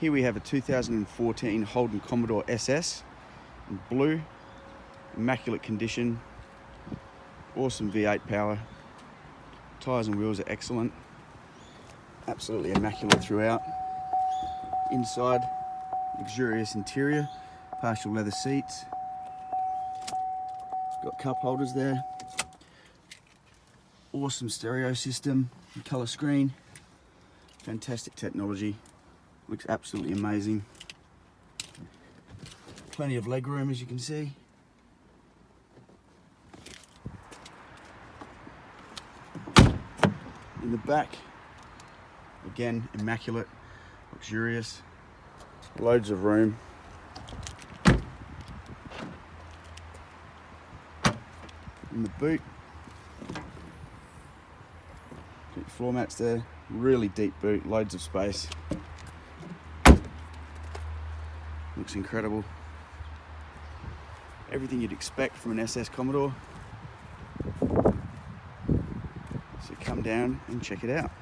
Here we have a 2014 Holden Commodore SS in blue, immaculate condition, awesome V8 power. Tyres and wheels are excellent, absolutely immaculate throughout. Inside, luxurious interior, partial leather seats, got cup holders there, awesome stereo system, colour screen, fantastic technology, looks absolutely amazing. Plenty of leg room, as you can see. In the back, again, immaculate, luxurious, loads of room. In the boot, got floor mats there, really deep boot, loads of space. Looks incredible. Everything you'd expect from an SS Commodore. So come down and check it out.